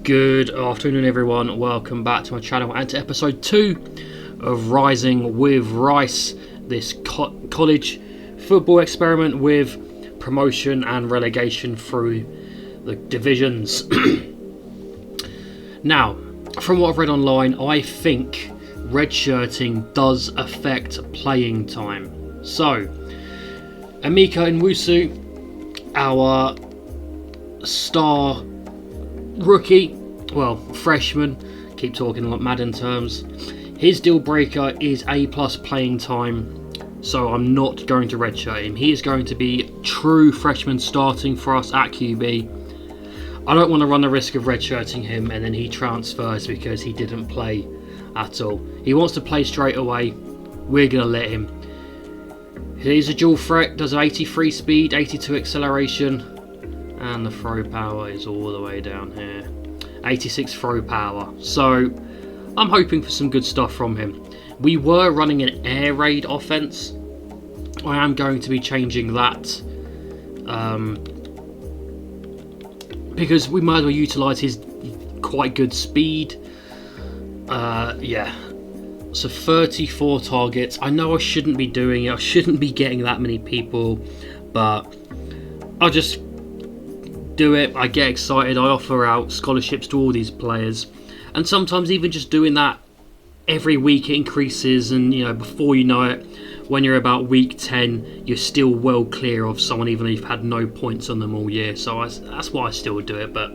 Good afternoon everyone, welcome back to my channel and to episode 2 of Rising with Rice, this college football experiment with promotion and relegation through the divisions. Now, from what I've read online, I think redshirting does affect playing time. So, Emeka Nwusu, our star rookie, well, freshman, keep talking like Madden terms, his deal breaker is A+ playing time, so I'm not going to redshirt him. He is going to be true freshman starting for us at QB. I don't want to run the risk of redshirting him and then he transfers because he didn't play at all. He wants to play straight away, we're going to let him. He's a dual threat, does 83 speed, 82 acceleration, and the throw power is all the way down here. 86 throw power. So I'm hoping for some good stuff from him. We were running an air raid offense. I am going to be changing that because we might as well utilise his quite good speed. Yeah. So 34 targets. I know I shouldn't be doing it. I shouldn't be getting that many people, but I'll just do it. I get excited. I offer out scholarships to all these players, and sometimes even just doing that every week it increases, and you know, before you know it, when you're about week 10, you're still well clear of someone even if you've had no points on them all year. So that's why I still do it. But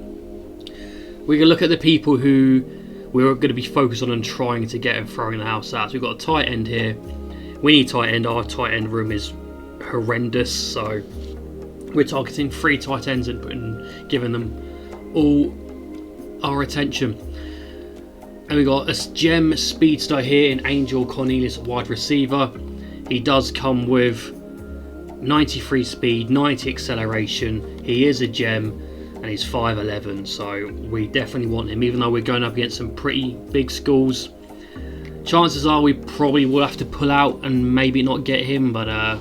we can look at the people who we're going to be focused on and trying to get and throwing the house out. So we've got a tight end here. We need tight end. Our tight end room is horrendous, so we're targeting 3 tight ends and giving them all our attention. And we got a gem speedster here in Angel Cornelius, wide receiver. He does come with 93 speed, 90 acceleration. He is a gem and he's 5'11", so we definitely want him, even though we're going up against some pretty big schools. Chances are we probably will have to pull out and maybe not get him, but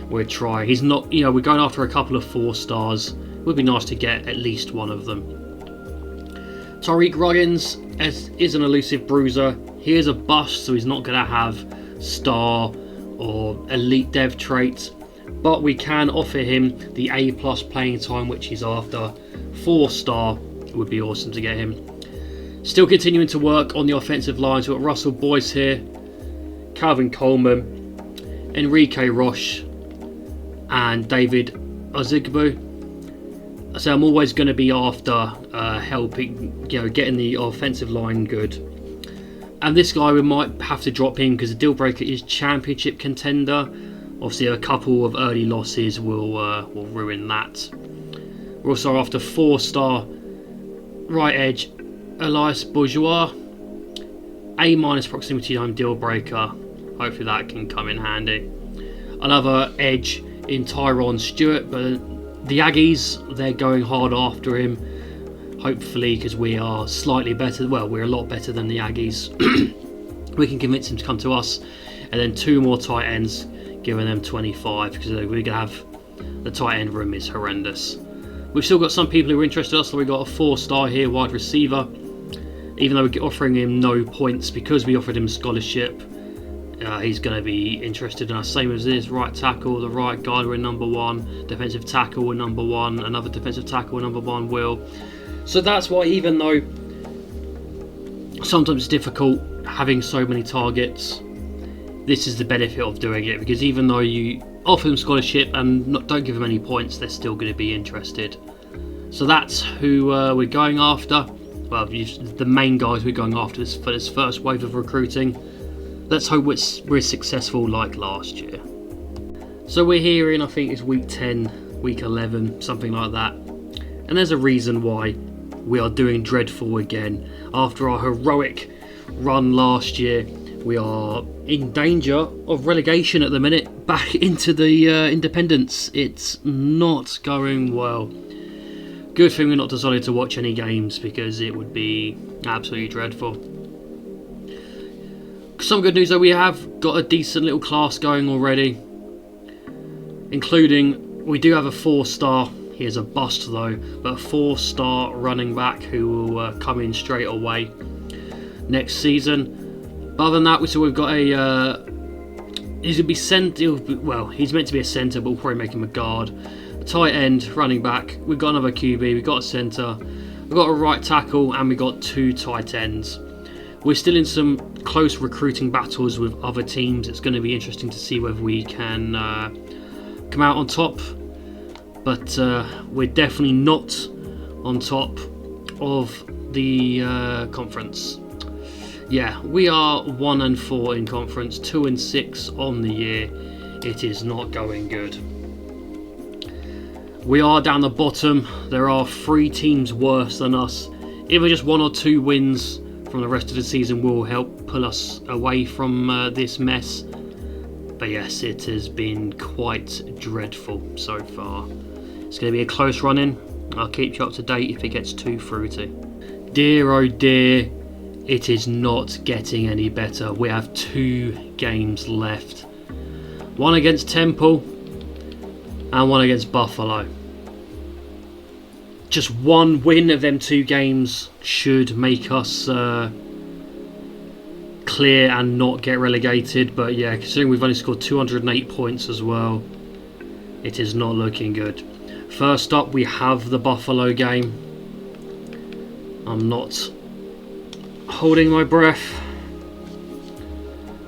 we'll try. He's not, you know, we're going after a couple of 4 stars. It would be nice to get at least one of them. Tariq Ruggins is an elusive bruiser. He is a bust, so he's not going to have star or elite dev traits, but we can offer him the A+ playing time, which he's after. 4-star would be awesome to get him. Still continuing to work on the offensive lines. We've got Russell Boyce here, Calvin Coleman, Enrique Roche, and David Ozigbo. So I'm always going to be after helping, you know, getting the offensive line good. And this guy we might have to drop in because the deal breaker is championship contender. Obviously, a couple of early losses will ruin that. We're also after 4-star right edge Elias Bourgeois. A- proximity time deal breaker. Hopefully that can come in handy. Another edge in Tyron Stewart, but the Aggies, they're going hard after him. Hopefully, because we are slightly better. Well, we're a lot better than the Aggies. We can convince him to come to us. And then 2 more tight ends, giving them 25, because we're going to have the tight end room is horrendous. We've still got some people who are interested in us, so we've got a 4-star here, wide receiver. Even though we're offering him no points, because we offered him scholarship, he's going to be interested in us. Same as this, right tackle, the right guard, we're number 1. Defensive tackle, we're number 1. Another defensive tackle, we're number 1, Will. So that's why, even though sometimes it's difficult having so many targets, this is the benefit of doing it, because even though you offer them scholarship and don't give them any points, they're still going to be interested. So that's who we're going after. Well, the main guys we're going after for this first wave of recruiting. Let's hope we're successful like last year. So we're here in, I think it's week 10, week 11, something like that. And there's a reason why we are doing dreadful again. After our heroic run last year, we are in danger of relegation at the minute, back into the independents. It's not going well. Good thing we're not decided to watch any games, because it would be absolutely dreadful. Some good news though, we have got a decent little class going already, including we do have a 4-star He is a bust though, but a 4-star running back who will come in straight away next season. But other than that, we've got a he's gonna be he's meant to be a centre, but we'll probably make him a guard. A tight end, running back. We've got another QB. We've got a centre. We've got a right tackle, and we've got 2 tight ends. We're still in some close recruiting battles with other teams. It's going to be interesting to see whether we can come out on top. But we're definitely not on top of the conference. Yeah, we are 1-4 in conference, 2-6 on the year. It is not going good. We are down the bottom. There are 3 teams worse than us. Even just 1 or 2 wins from the rest of the season will help pull us away from this mess. But yes, it has been quite dreadful so far. It's going to be a close run-in. I'll keep you up to date if it gets too fruity. Dear oh dear, it is not getting any better. We have 2 games left. One against Temple and one against Buffalo. Just 1 win of them 2 games should make us clear and not get relegated. But yeah, considering we've only scored 208 points as well, it is not looking good. First up, we have the Buffalo game. I'm not holding my breath.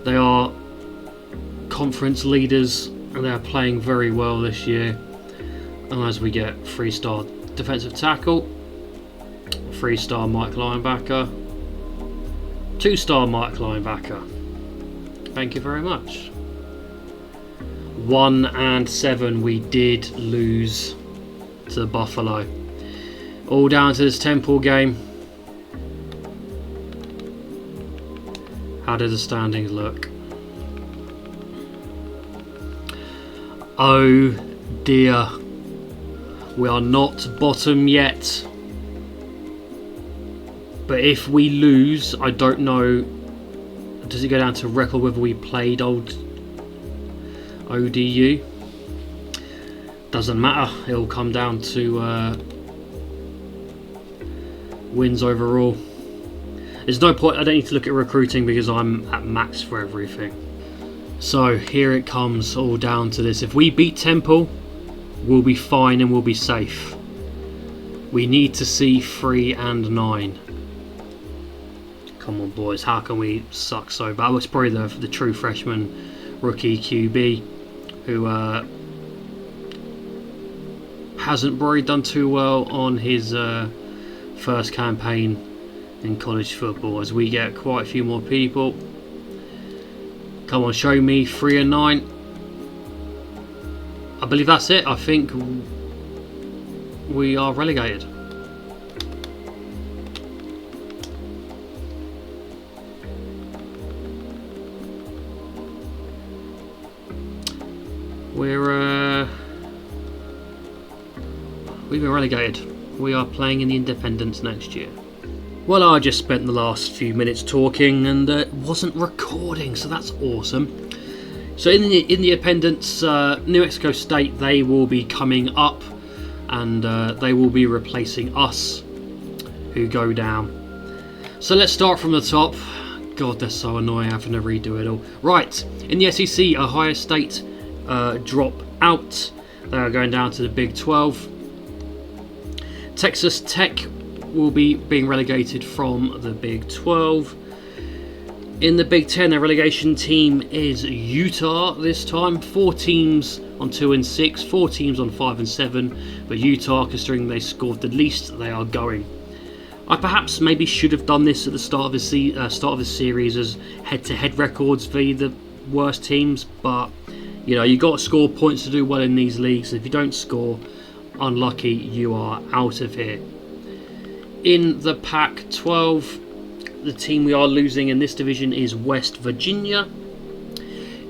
They are conference leaders and they are playing very well this year. And as we get 3-star defensive tackle, 3-star Mike linebacker, 2-star Mike linebacker. Thank you very much. 1-7, we did lose to Buffalo. All down to this Temple game. How do the standings look? Oh dear. We are not bottom yet. But if we lose, I don't know. Does it go down to record whether we played old ODU? Doesn't matter. It'll come down to wins overall. There's no point. I don't need to look at recruiting because I'm at max for everything. So here it comes, all down to this. If we beat Temple, we'll be fine and we'll be safe. We need to see 3-9. Come on, boys. How can we suck so bad? Well, it's probably the true freshman rookie QB who hasn't probably done too well on his first campaign in college football, as we get quite a few more people. Come on, show me 3-9. I believe that's it. I think we are relegated. We've been relegated. We are playing in the Independents next year. Well, I just spent the last few minutes talking and wasn't recording, so that's awesome. So in the Independents, New Mexico State, they will be coming up, and they will be replacing us, who go down. So let's start from the top. God, they're so annoying having to redo it all. Right, in the SEC, Ohio State drop out. They are going down to the Big 12. Texas Tech will be being relegated from the Big 12. In the Big 10, their relegation team is Utah this time. 4 teams on 2-6, 4 teams on 5-7. But Utah, considering they scored the least, they are going. I perhaps maybe should have done this at the start of the series as head-to-head records for the worst teams. But you know, you got to score points to do well in these leagues. If you don't score, unlucky, you are out of here. In the Pac-12, the team we are losing in this division is West Virginia.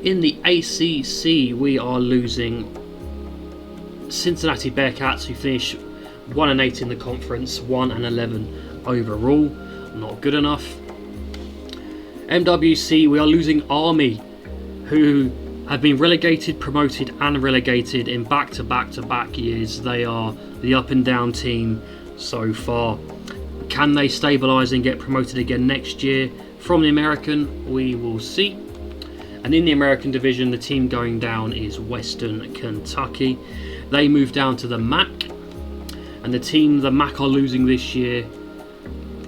In the ACC, we are losing Cincinnati Bearcats, who finish 1-8 in the conference, 1-11 overall. Not good enough. MWC, we are losing Army, who have been relegated, promoted and relegated in back-to-back years. They are the up and down team so far. Can they stabilise and get promoted again next year? From the American, we will see. And in the American division, the team going down is Western Kentucky. They move down to the MAC. And the team the MAC are losing this year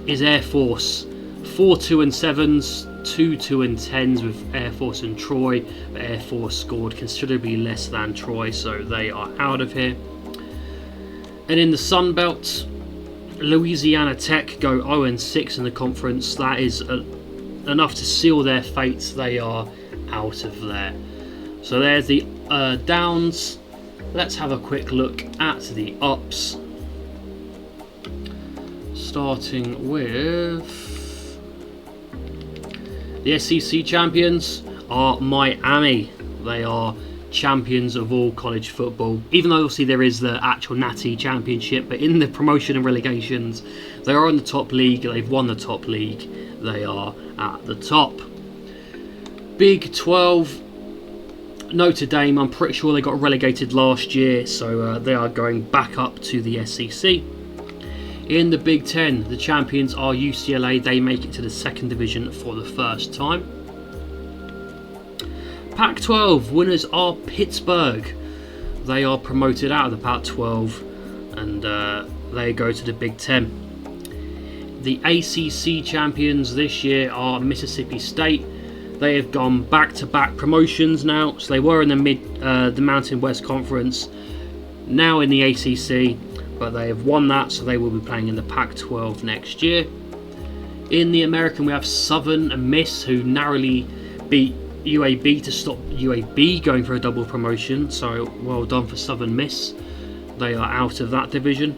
is Air Force. 4 2-7s, 2 2-10s with Air Force and Troy. But Air Force scored considerably less than Troy, so they are out of here. And in the Sun Belt, Louisiana Tech go 0-6 in the conference. That is enough to seal their fates. They are out of there. So there's the downs. Let's have a quick look at the ups. Starting with the SEC champions are Miami. They are champions of all college football, even though obviously there is the actual Natty Championship, but in the promotion and relegations they are in the top league. They've won the top league. They are at the top. Big 12, Notre Dame, I'm pretty sure they got relegated last year, so they are going back up to the SEC. In the Big 10, the champions are UCLA. They make it to the second division for the first time. Pac-12 winners are Pittsburgh. They are promoted out of the Pac-12 and they go to the Big 10. The ACC champions this year are Mississippi State. They have gone back-to-back promotions now. So they were in the Mountain West Conference, now in the ACC, but they have won that, so they will be playing in the Pac-12 next year. In the American, we have Southern Miss, who narrowly beat UAB to stop UAB going for a double promotion, so well done for Southern Miss. They are out of that division.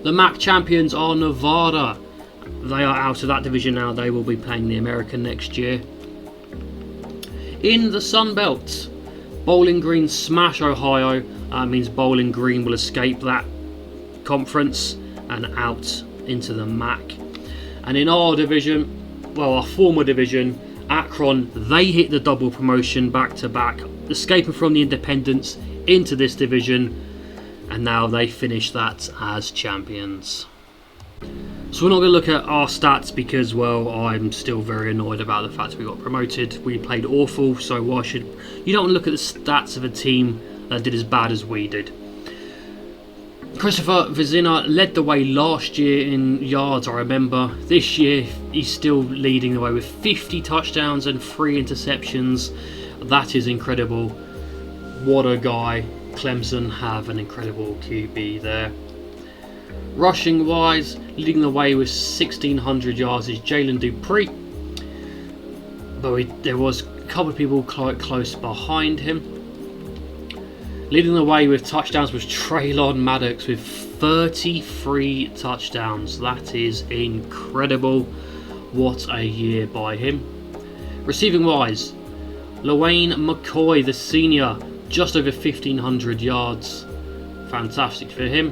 The MAC champions are Nevada. They are out of that division now. They will be playing the American next year. In the Sun Belt, Bowling Green smash Ohio. That means Bowling Green will escape that conference and out into the MAC. And in our division, well, our former division, Akron, they hit the double promotion back to back, escaping from the independents into this division, and now they finish that as champions. So we're not going to look at our stats because, well, I'm still very annoyed about the fact we got promoted. We played awful, so why should you don't want to look at the stats of a team that did as bad as we did. Christopher Vizina led the way last year in yards, I remember. This year he's still leading the way with 50 touchdowns and 3 interceptions. That is incredible. What a guy. Clemson have an incredible QB there. Rushing wise, leading the way with 1,600 yards is Jalen Dupree. But there was a couple of people quite close behind him. Leading the way with touchdowns was Traylon Maddox with 33 touchdowns. That is incredible. What a year by him. Receiving wise, LaWayne McCoy, the senior, just over 1,500 yards. Fantastic for him.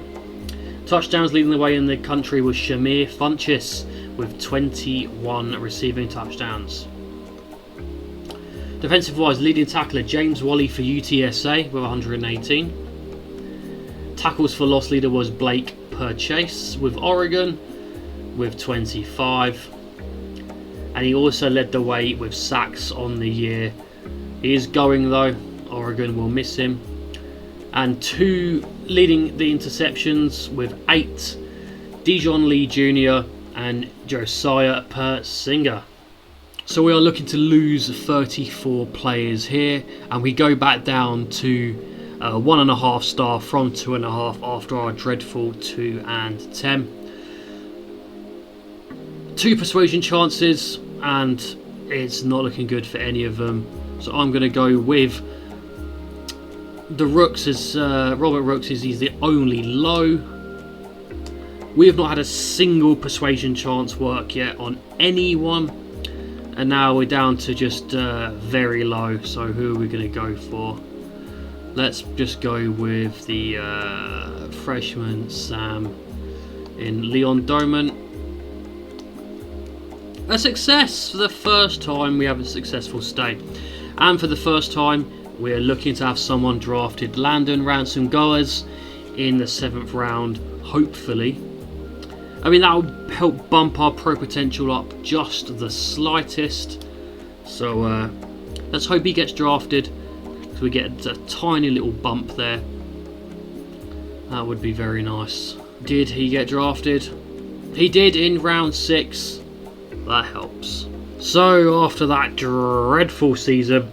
Touchdowns leading the way in the country was Shamir Funchess with 21 receiving touchdowns. Defensive wise, leading tackler James Wally for UTSA with 118. Tackles for loss leader was Blake Purchase with Oregon with 25. And he also led the way with sacks on the year. He is going though, Oregon will miss him. And 2 leading the interceptions with 8, Dijon Lee Jr. and Josiah Persinger. So we are looking to lose 34 players here, and we go back down to 1.5 star from 2.5 after our dreadful 2 and 10. 2 persuasion chances, and it's not looking good for any of them. So I'm going to go with the Rooks as Robert Rooks he's the only low. We have not had a single persuasion chance work yet on anyone, and now we're down to just very low. So who are we going to go for? Let's just go with the freshman Sam in Leon Doman. A success for the first time. We have a successful stay. And for the first time, we're looking to have someone drafted Landon Ransom Goers in the 7th round, hopefully. I mean, that will help bump our pro potential up just the slightest. So let's hope he gets drafted, so we get a tiny little bump there. That would be very nice. Did he get drafted? He did in round 6. That helps. So after that dreadful season,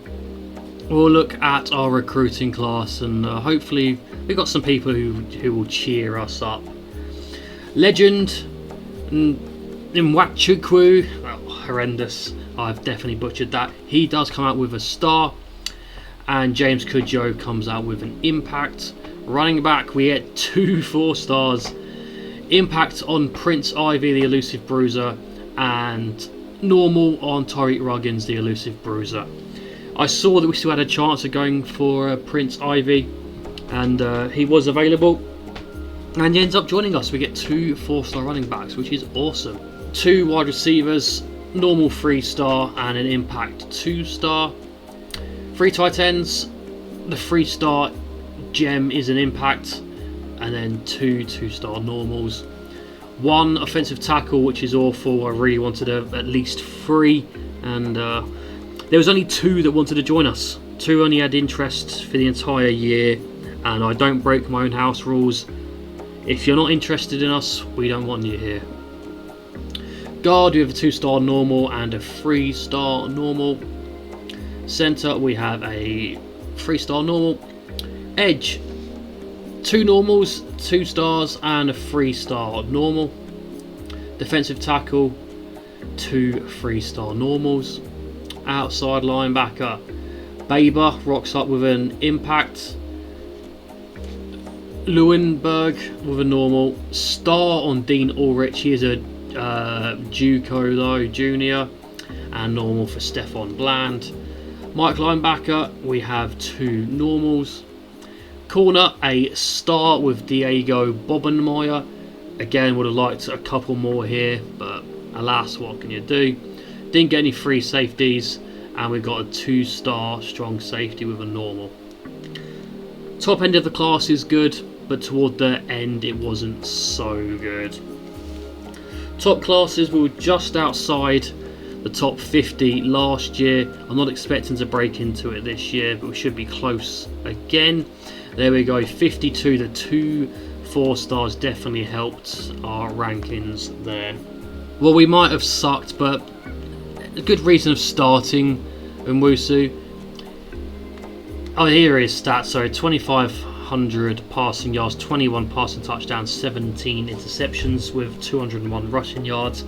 we'll look at our recruiting class, and hopefully we've got some people who will cheer us up. Legend Nwachukwu, well, horrendous. I've definitely butchered that. He does come out with a star, and James Kudjoe comes out with an impact. Running back, we get 2 4-stars. Impact on Prince Ivy, the elusive bruiser, and normal on Tariq Ruggins, the elusive bruiser. I saw that we still had a chance of going for Prince Ivy, and he was available, and he ends up joining us. We get 2 4-star running backs, which is awesome. 2 wide receivers, normal 3-star and an impact 2-star. 3 tight ends, the 3-star gem is an impact, and then 2 2-star normals. 1 offensive tackle, which is awful. I really wanted at least 3, and there was only 2 that wanted to join us. 2 only had interest for the entire year, and I don't break my own house rules. If you're not interested in us, we don't want you here. Guard, we have a 2-star normal and a 3-star normal. Centre, we have a 3-star normal. Edge, 2 normals, 2 stars and a 3-star normal. Defensive tackle, 2 3-star normals. Outside linebacker, Baber rocks up with an impact. Lewinberg with a normal. Star on Dean Ulrich, he is a JUCO though, junior, and normal for Stefan Bland. Mike linebacker, we have 2 normals. Corner, a star with Diego Bobenmeyer. Again, would have liked a couple more here, but alas, what can you do? Didn't get any free safeties, and we've got a 2-star strong safety with a normal. Top end of the class is good, but toward the end it wasn't so good. Top classes, we were just outside the top 50 last year. I'm not expecting to break into it this year, but we should be close again. There we go, 52. The 2 4-stars definitely helped our rankings there. Well, we might have sucked, but a good reason of starting Nwusu. Oh, here are his stats. So 2,500 passing yards, 21 passing touchdowns, 17 interceptions with 201 rushing yards.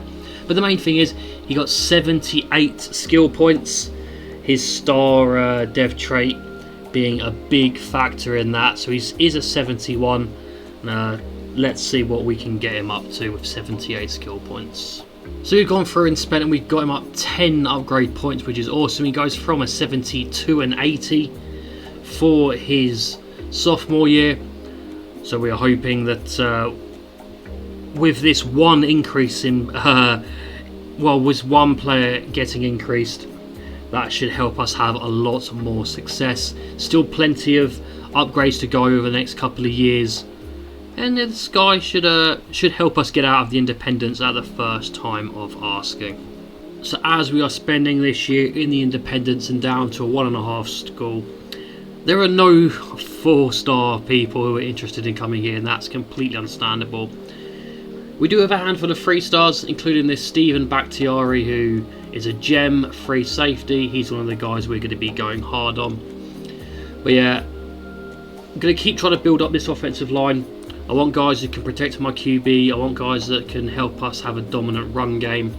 But the main thing is he got 78 skill points. His star dev trait being a big factor in that. So he's a 71. Let's see what we can get him up to with 78 skill points. So we've gone through and spent, and we've got him up 10 upgrade points, which is awesome. He goes from a 72 and 80 for his sophomore year. So we are hoping that with this one increase in, with one player getting increased, that should help us have a lot more success. Still plenty of upgrades to go over the next couple of years, and this guy should help us get out of the independents at the first time of asking. So as we are spending this year in the independents and down to a 1.5 school, there are no 4-star people who are interested in coming here, and that's completely understandable. We do have a handful of 3-stars, including this Stephen Bakhtiari, who is a gem free safety. He's one of the guys we're going to be going hard on. But yeah, I'm going to keep trying to build up this offensive line. I want guys who can protect my QB. I want guys that can help us have a dominant run game.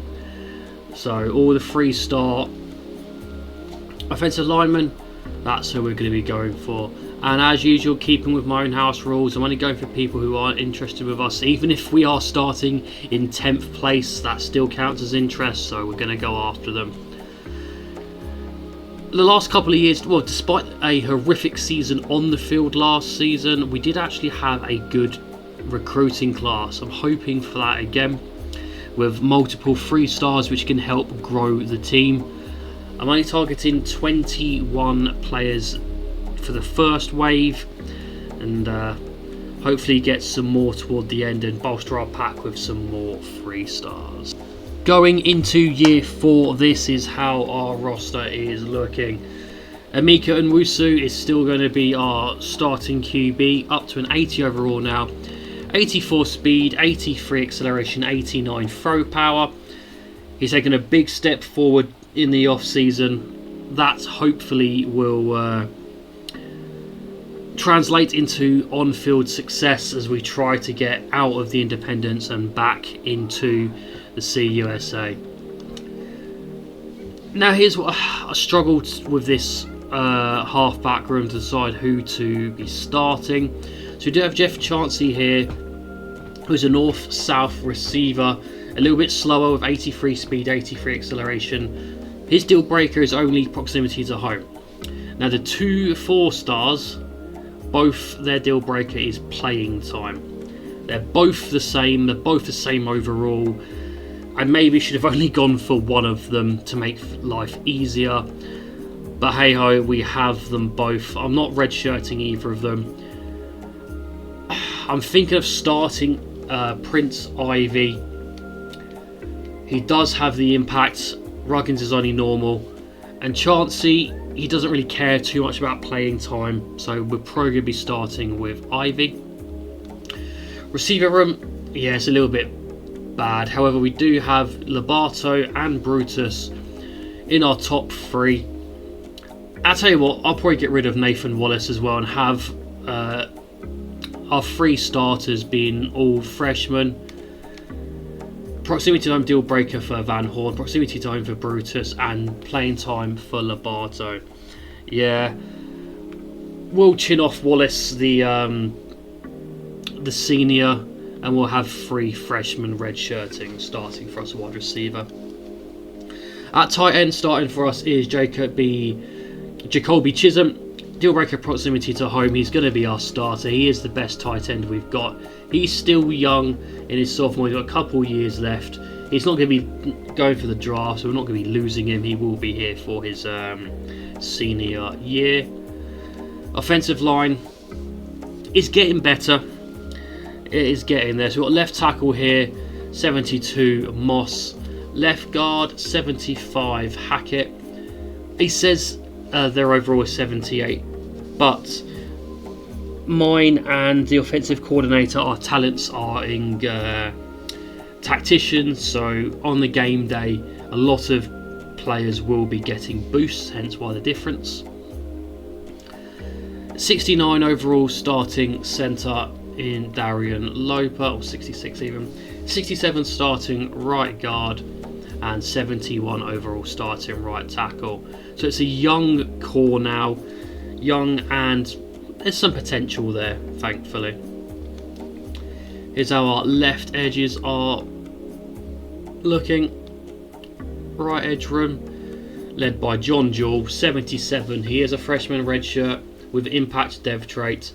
So all the 3-star offensive linemen, that's who we're going to be going for. And as usual, keeping with my own house rules, I'm only going for people who aren't interested with us. Even if we are starting in 10th place, that still counts as interest, so we're going to go after them. The last couple of years, well, despite a horrific season on the field last season, we did actually have a good recruiting class. I'm hoping for that again, with multiple 3-stars which can help grow the team. I'm only targeting 21 players for the first wave, and hopefully get some more toward the end and bolster our pack with some more 3 stars. Going into year 4, this is how our roster is looking. Emeka Nwusu is still going to be our starting QB, up to an 80 overall now. 84 speed, 83 acceleration, 89 throw power. He's taken a big step forward in the off season. That hopefully will translate into on-field success as we try to get out of the independents and back into the CUSA. Now here's what I struggled with this half-back room to decide who to be starting. So we do have Jeff Chauncey here, who's a north-south receiver, a little bit slower with 83 speed, 83 acceleration. His deal breaker is only proximity to home. Now the 2 4-stars, both their deal breaker is playing time. They're both the same. They're both the same overall. I maybe should have only gone for one of them to make life easier. But hey ho, we have them both. I'm not redshirting either of them. I'm thinking of starting Prince Ivy. He does have the impact. Ruggins is only normal. And Chauncey, he doesn't really care too much about playing time, so we're probably going to be starting with Ivy. Receiver room, yeah, it's a little bit bad. However, we do have Lobato and Brutus in our top 3. I'll tell you what, I'll probably get rid of Nathan Wallace as well and have our 3 starters being all freshmen. Proximity time deal breaker for Van Horn, proximity time for Brutus, and playing time for Lobato. Yeah, we'll chin off Wallace, the senior, and we'll have 3 freshmen redshirting starting for us, wide receiver. At tight end, starting for us is Jacoby Chisholm. Deal breaker proximity to home. He's going to be our starter. He is the best tight end we've got. He's still young in his sophomore. He's got a couple years left. He's not going to be going for the draft, so we're not going to be losing him. He will be here for his senior year. Offensive line is getting better. It is getting there. So we've got left tackle here, 72 Moss. Left guard, 75 Hackett. He says their overall is 78. But mine and the offensive coordinator, our talents are in tacticians, so on the game day a lot of players will be getting boosts, hence why the difference. 69 overall starting centre in Darian Loper, or 66 even. 67 starting right guard, and 71 overall starting right tackle. So it's a young core now. Young, and there's some potential there, thankfully. Here's how our left edges are looking. Right edge room, led by John Jewell, 77. He is a freshman redshirt with impact dev trait.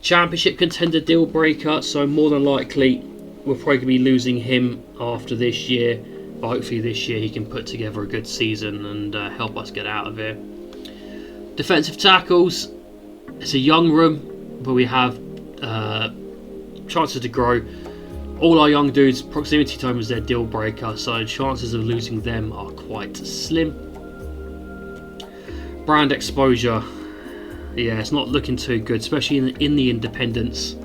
Championship contender deal breaker, so more than likely we're probably going to be losing him after this year. But hopefully this year he can put together a good season and help us get out of here. Defensive tackles, it's a young room, but we have chances to grow. All our young dudes, proximity time is their deal breaker, so chances of losing them are quite slim. Brand exposure, yeah, it's not looking too good, especially in the independents.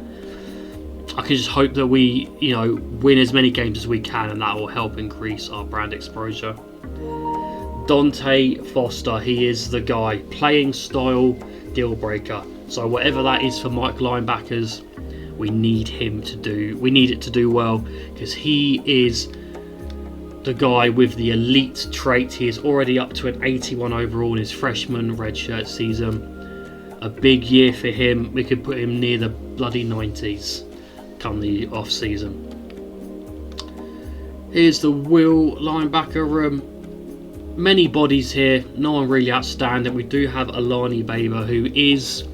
I can just hope that we, win as many games as we can, and that will help increase our brand exposure. Dante Foster, he is the guy. Playing style deal breaker. So whatever that is for Mike linebackers, we need it to do well, because he is the guy with the elite trait. He is already up to an 81 overall in his freshman redshirt season. A big year for him. We could put him near the bloody 90s come the off season. Here's the Will linebacker room. Many bodies here, no one really outstanding. We do have Alani Baber, who is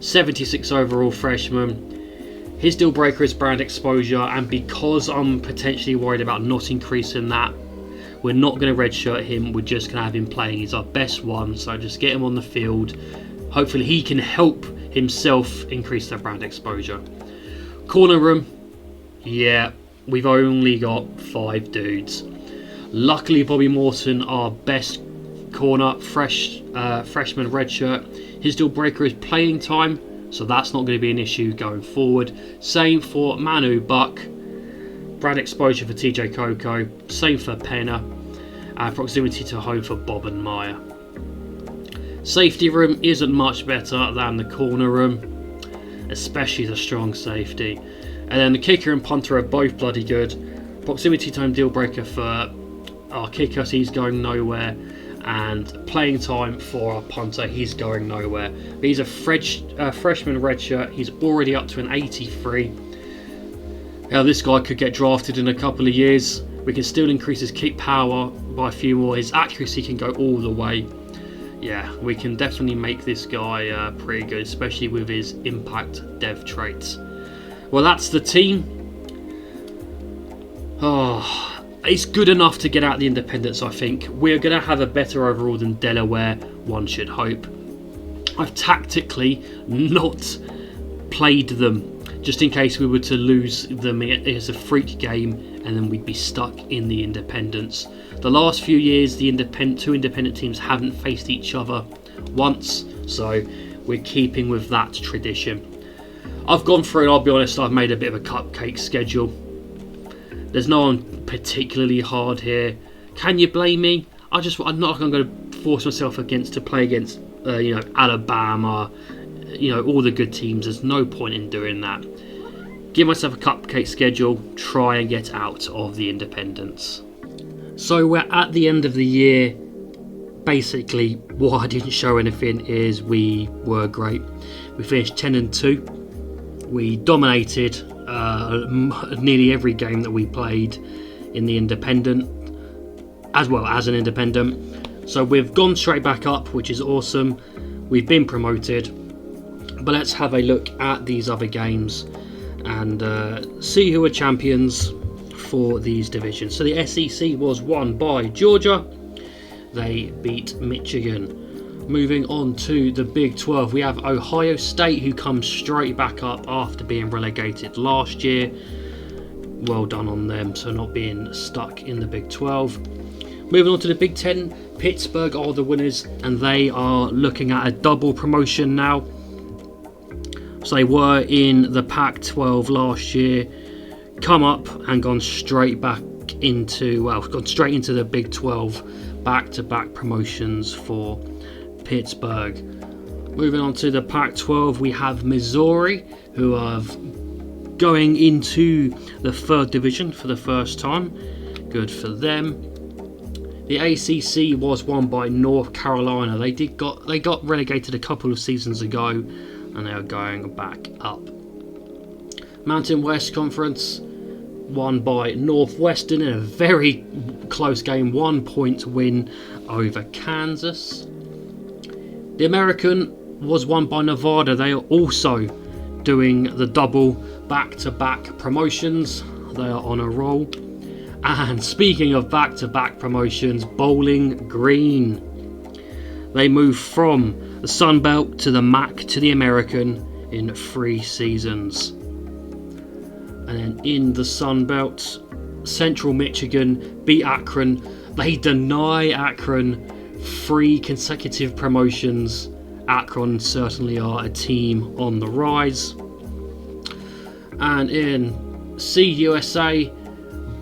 76 overall freshman. His deal breaker is brand exposure, and because I'm potentially worried about not increasing that, We're not going to redshirt him. We're just going to have him playing. He's our best one, so just get him on the field. Hopefully he can help himself increase their brand exposure. Corner room, yeah, we've only got 5 dudes. Luckily, Bobby Morton, our best corner, freshman redshirt. His deal breaker is playing time, so that's not going to be an issue going forward. Same for Manu Buck. Brand exposure for TJ Coco. Same for Penna. And proximity to home for Bob and Meyer. Safety room isn't much better than the corner room, especially the strong safety. And then the kicker and punter are both bloody good. Proximity to home deal breaker for our kicker, so he's going nowhere. And playing time for our punter, he's going nowhere. But he's a freshman redshirt. He's already up to an 83. Now this guy could get drafted in a couple of years. We can still increase his kick power by a few more. His accuracy can go all the way. Yeah, we can definitely make this guy pretty good, especially with his impact dev traits. Well, that's the team. Oh, it's good enough to get out the independents, I think. We're going to have a better overall than Delaware, one should hope. I've tactically not played them, just in case we were to lose them as a freak game and then we'd be stuck in the independents. The last few years, the two independent teams haven't faced each other once, so we're keeping with that tradition. I've gone through, and I'll be honest, I've made a bit of a cupcake schedule. There's no one particularly hard here. Can you blame me? I'm not going to force myself to play against Alabama, all the good teams. There's no point in doing that. Give myself a cupcake schedule, try and get out of the independents. So we're at the end of the year. Basically, what I didn't show anything is we were great. We finished 10-2. We dominated nearly every game that we played in the independent, as well as an independent. So we've gone straight back up, which is awesome. We've been promoted. But let's have a look at these other games and see who are champions for these divisions. So the SEC was won by Georgia. They beat Michigan. Moving on to the Big 12, we have Ohio State, who comes straight back up after being relegated last year. Well done on them, so not being stuck in the Big 12. Moving on to the Big 10, Pittsburgh are the winners, and they are looking at a double promotion now. So they were in the Pac-12 last year, come up and gone straight into the Big 12, back-to-back promotions for Pittsburgh. Moving on to the Pac-12, we have Missouri, who are going into the 3rd division for the first time. Good for them. The ACC was won by North Carolina. They got relegated a couple of seasons ago, and they are going back up. Mountain West Conference won by Northwestern in a very close game, 1 point win over Kansas. The American was won by Nevada. They are also doing the double back-to-back promotions. They are on a roll. And speaking of back-to-back promotions, Bowling Green. They moved from the Sun Belt to the MAC to the American in 3 seasons. And then in the Sun Belt, Central Michigan beat Akron. They deny Akron 3 consecutive promotions. Akron certainly are a team on the rise. And in CUSA,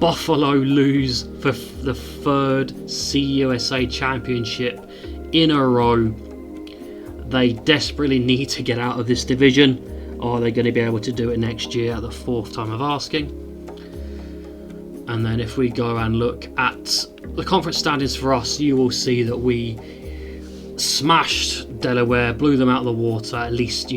Buffalo lose for the 3rd CUSA championship in a row. They desperately need to get out of this division. Are they going to be able to do it next year at the 4th time of asking? And then if we go and look at the conference standings for us, you will see that we smashed Delaware, blew them out of the water, at least,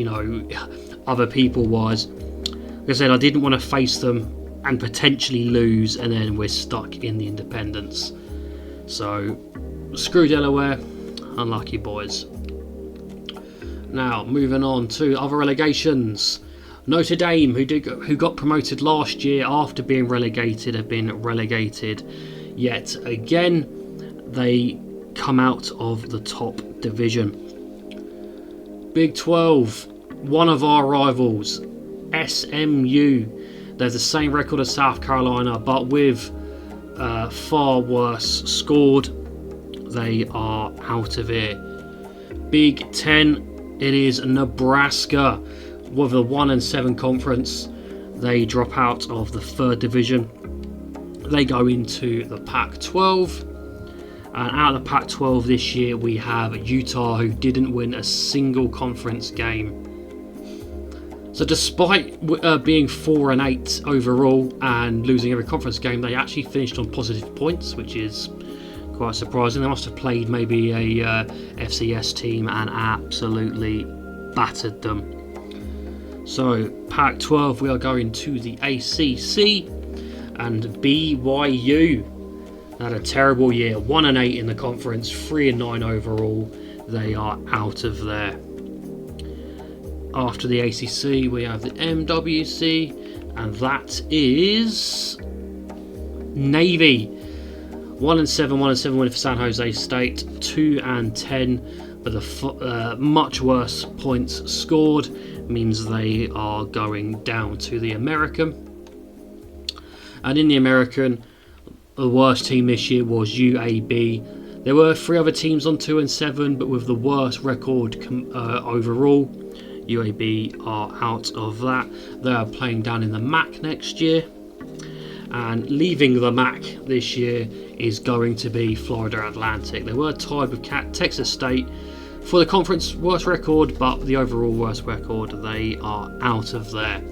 other people wise. Like I said, I didn't want to face them and potentially lose, and then we're stuck in the independents. So, screw Delaware, unlucky boys. Now, moving on to other relegations. Notre Dame, who got promoted last year after being relegated, have been relegated yet again they come out of the top division. Big 12, one of our rivals, SMU. They're the same record as South Carolina, but with far worse scored. They are out of here. Big 10, it is Nebraska. With a 1-7 conference, they drop out of the 3rd division. They go into the Pac-12. And out of the Pac-12 this year, we have Utah, who didn't win a single conference game. So despite being 4-8 overall and losing every conference game, they actually finished on positive points, which is quite surprising. They must have played maybe a FCS team and absolutely battered them. So Pac-12, we are going to the ACC, and BYU had a terrible year. 1-8 in the conference, 3-9 overall. They are out of there. After the ACC, we have the MWC, and that is Navy. 1-7 win for San Jose State. 2-10, but the much worse points scored means they are going down to the American. And in the American, the worst team this year was UAB. There were 3 other teams on 2-7, but with the worst record overall, UAB are out of that. They are playing down in the MAC next year. And leaving the MAC this year is going to be Florida Atlantic. They were tied with Texas State for the conference worst record, but the overall worst record, they are out of there.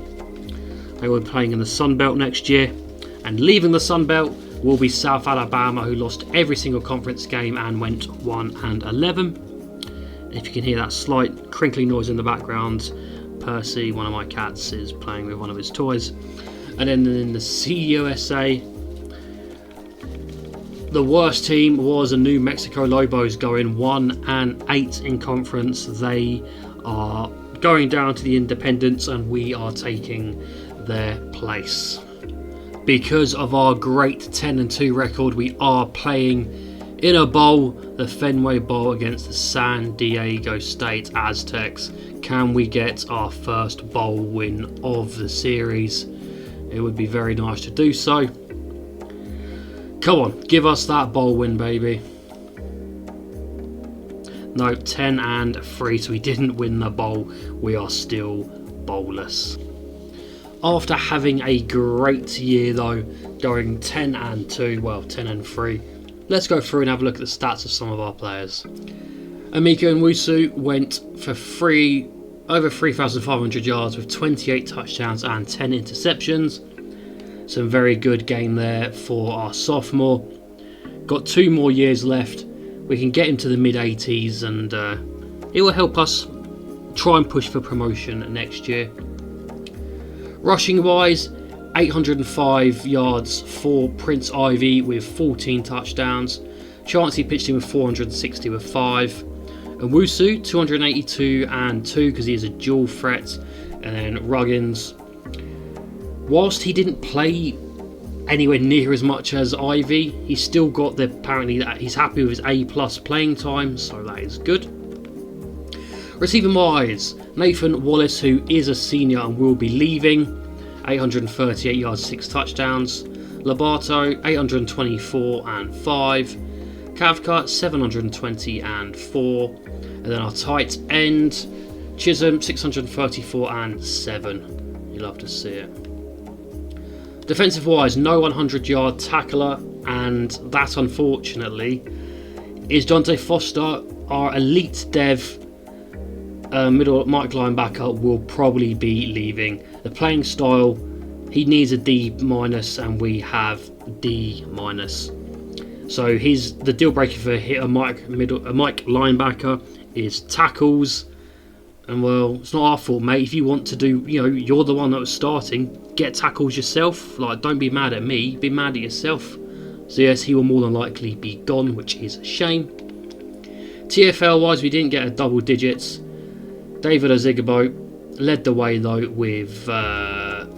They will be playing in the Sun Belt next year. And leaving the Sun Belt will be South Alabama, who lost every single conference game and went 1-11. If you can hear that slight crinkling noise in the background, Percy, one of my cats, is playing with one of his toys. And then in the CUSA, the worst team was the New Mexico Lobos, going 1-8 in conference. They are going down to the Independents, and we are taking their place. Because of our great 10-2 record, we are playing in a bowl, the Fenway Bowl, against the San Diego State Aztecs. Can we get our first bowl win of the series? It would be very nice to do so. Come on, give us that bowl win, baby. No, 10-3, so we didn't win the bowl. We are still bowlless. After having a great year though, going 10-2, well 10-3, let's go through and have a look at the stats of some of our players. Emeka Nwusu went for over 3,500 yards with 28 touchdowns and 10 interceptions. Some very good game there for our sophomore. Got 2 more years left. We can get him to the mid-80s, and it will help us try and push for promotion next year. Rushing wise, 805 yards for Prince Ivy with 14 touchdowns. Chancey pitched in with 460 with 5. And Wusu, 282 and 2 because he is a dual threat. And then Ruggins, whilst he didn't play anywhere near as much as Ivy, he's still got apparently he's happy with his A+ playing time, so that is good. Receiving wise, Nathan Wallace, who is a senior and will be leaving, 838 yards, 6 touchdowns. Labato, 824 and 5. Cathcart, 720 and 4. And then our tight end, Chisholm, 634 and 7. You love to see it. Defensive wise, no 100-yard tackler, and that unfortunately is Jonte Foster, our elite dev. Middle Mike linebacker will probably be leaving. The playing style, he needs a D-, and we have D-. So the deal breaker for a Mike linebacker is tackles. And well, it's not our fault, mate. If you want to do, you're the one that was starting, get tackles yourself. Like, don't be mad at me, be mad at yourself. So yes, he will more than likely be gone, which is a shame. TFL wise, we didn't get a double digits. David Ozigbo led the way though with 8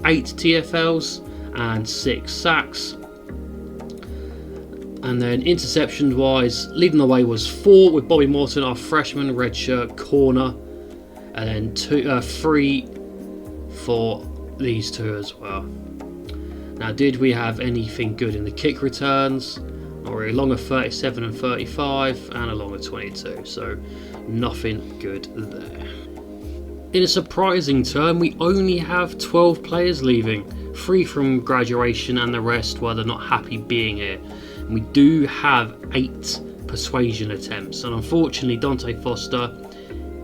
TFLs and 6 sacks. And then interceptions wise, leading the way was 4 with Bobby Morton, our freshman redshirt corner, and then 3 for these two as well. Now, did we have anything good in the kick returns? Not really. Along of 37 and 35, and along of 22, so nothing good there. In a surprising turn, we only have 12 players leaving, 3 from graduation and the rest, well, they're not happy being here. And we do have 8 persuasion attempts, and unfortunately Dante Foster,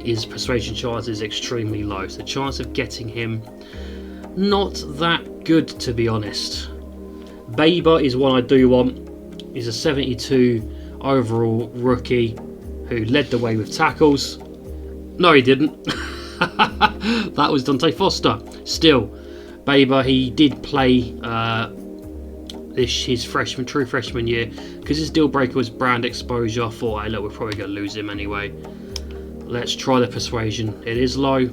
his persuasion chance is extremely low, so the chance of getting him, not that good, to be honest. Baber is one I do want. He's a 72 overall rookie who led the way with tackles. No, he didn't. That was Dante Foster. Still, Baber, he did play his true freshman year, because his deal breaker was brand exposure. I thought, hey, look, we're probably going to lose him anyway. Let's try the persuasion. It is low.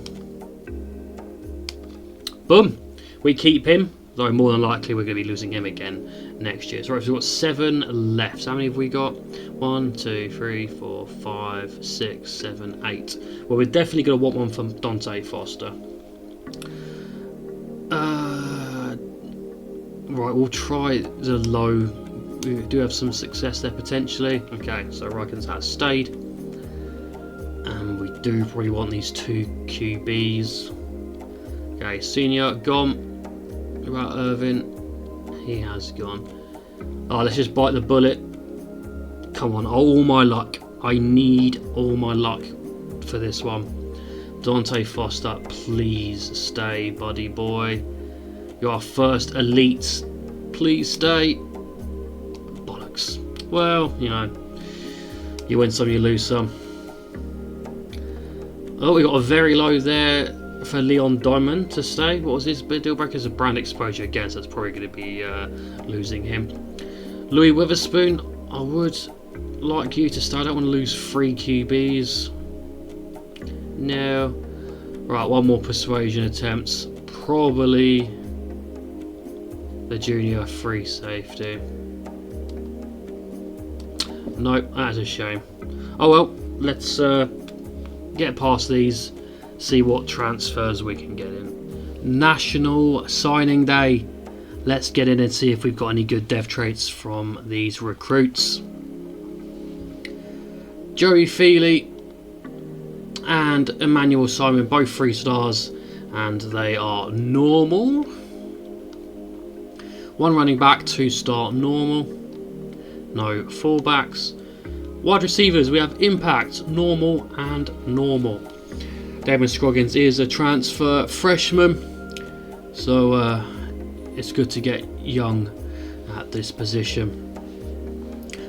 Boom. We keep him, though more than likely we're going to be losing him again next year. So we've got 7 left. How many have we got? 1, 2, 3, 4, 5, 6, 7, 8. Well, we're definitely going to want one from Dante Foster. Right, we'll try the low. We do have some success there potentially. Okay, so Rikens has stayed. And we do probably want these 2 QBs. Okay, senior gone. What about Irvin? He has gone. Oh, let's just bite the bullet. Come on, all my luck. I need all my luck for this one. Dante Foster, please stay, buddy boy. You're our first elite. Please stay. Bollocks. Well, you know, you win some, you lose some. Oh, we got a very low there for Leon Diamond to stay. What was his deal breaker? It's a brand exposure again, so it's probably going to be losing him. Louis Witherspoon, I would like you to stay. I don't want to lose 3 QBs. No. Right, one more persuasion attempts. Probably the junior free safety. Nope, that's a shame. Oh well, let's get past these, see what transfers we can get in. National Signing Day. Let's get in and see if we've got any good dev traits from these recruits. Joey Feely and Emmanuel Simon, both 3 stars, and they are normal. 1 running back, 2-star normal. No fullbacks. Wide receivers, we have impact, normal, and normal. Damon Scroggins is a transfer freshman, so it's good to get young at this position.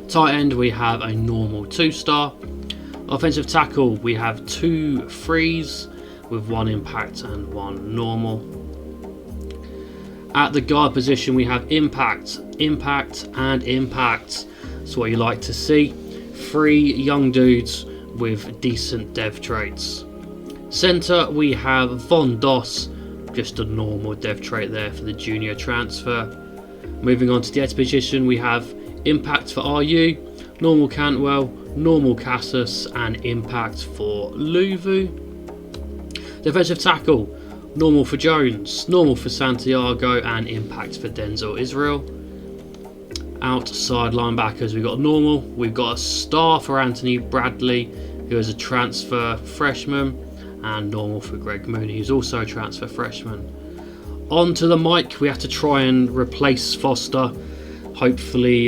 Tight end, we have a normal 2-star. Offensive tackle, we have 2 frees with 1 impact and 1 normal. At the guard position, we have impact, impact, and impact. That's what you like to see. 3 young dudes with decent dev traits. Centre, we have Von Doss, just a normal dev trait there for the junior transfer. Moving on to the edge position, we have impact for RU, normal Cantwell, normal Cassis, and impact for Luvu. Defensive tackle, normal for Jones, normal for Santiago, and impact for Denzel Israel. Outside linebackers, we've got normal. We've got a star for Anthony Bradley, who is a transfer freshman, and normal for Greg Mooney, who's also a transfer freshman. On to the mic, we have to try and replace Foster. Hopefully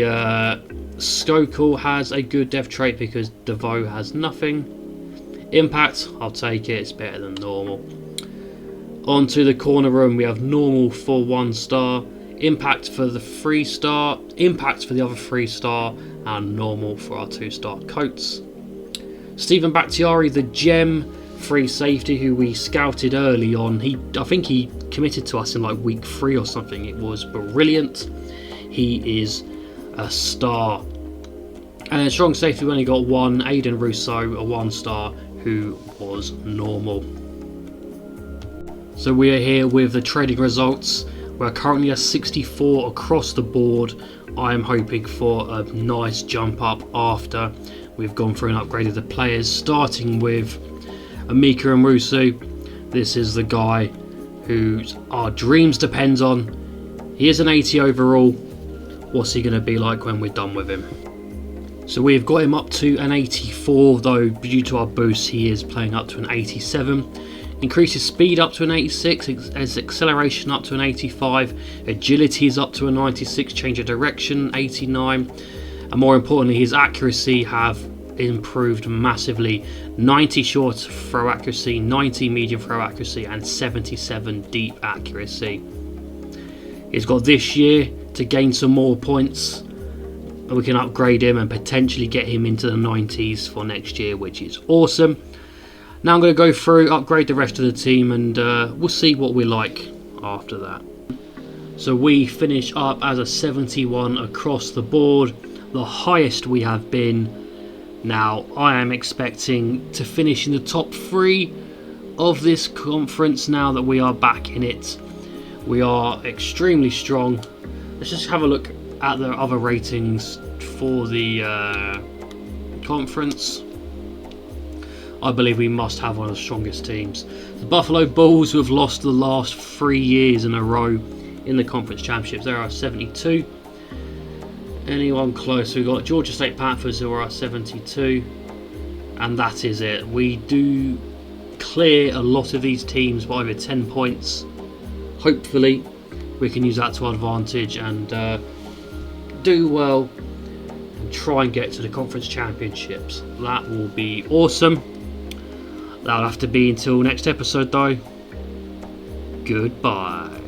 Skokel has a good dev trait because DeVoe has nothing. Impact, I'll take it, it's better than normal. On to the corner room, we have normal for 1-star, impact for the 3-star, impact for the other 3-star, and normal for our 2-star coats. Stephen Bakhtiari, the gem free safety who we scouted early on. I think he committed to us in like week 3 or something. It was brilliant. He is a star. And then strong safety, we only got 1, Aiden Rousseau, a 1-star, who was normal. So we are here with the trading results. We're currently at 64 across the board I'm hoping for a nice jump up after we've gone through and upgraded the players, starting with Amika Amrusu. This is the guy who our dreams depend on. He is an 80 overall. What's he going to be like when we're done with him? So we've got him up to an 84, though due to our boost he is playing up to an 87. Increases speed up to an 86, his acceleration up to an 85, agility is up to a 96, change of direction 89, and more importantly his accuracy have improved massively. 90 short throw accuracy, 90 medium throw accuracy, and 77 deep accuracy. He's got this year to gain some more points, and we can upgrade him and potentially get him into the 90s for next year, which is awesome. Now I'm going to go through, upgrade the rest of the team, and we'll see what we like after that. So we finish up as a 71 across the board, the highest we have been. Now I am expecting to finish in the top 3 of this conference now that we are back in it. We are extremely strong. Let's just have a look at the other ratings for the conference. I believe we must have one of the strongest teams. The Buffalo Bulls, who have lost the last 3 years in a row in the conference championships, they are 72. Anyone close? We've got Georgia State Panthers, who are at 72, and that is it. We do clear a lot of these teams by over 10 points. Hopefully we can use that to our advantage and do well and try and get to the conference championships. That will be awesome. That'll have to be until next episode though. Goodbye.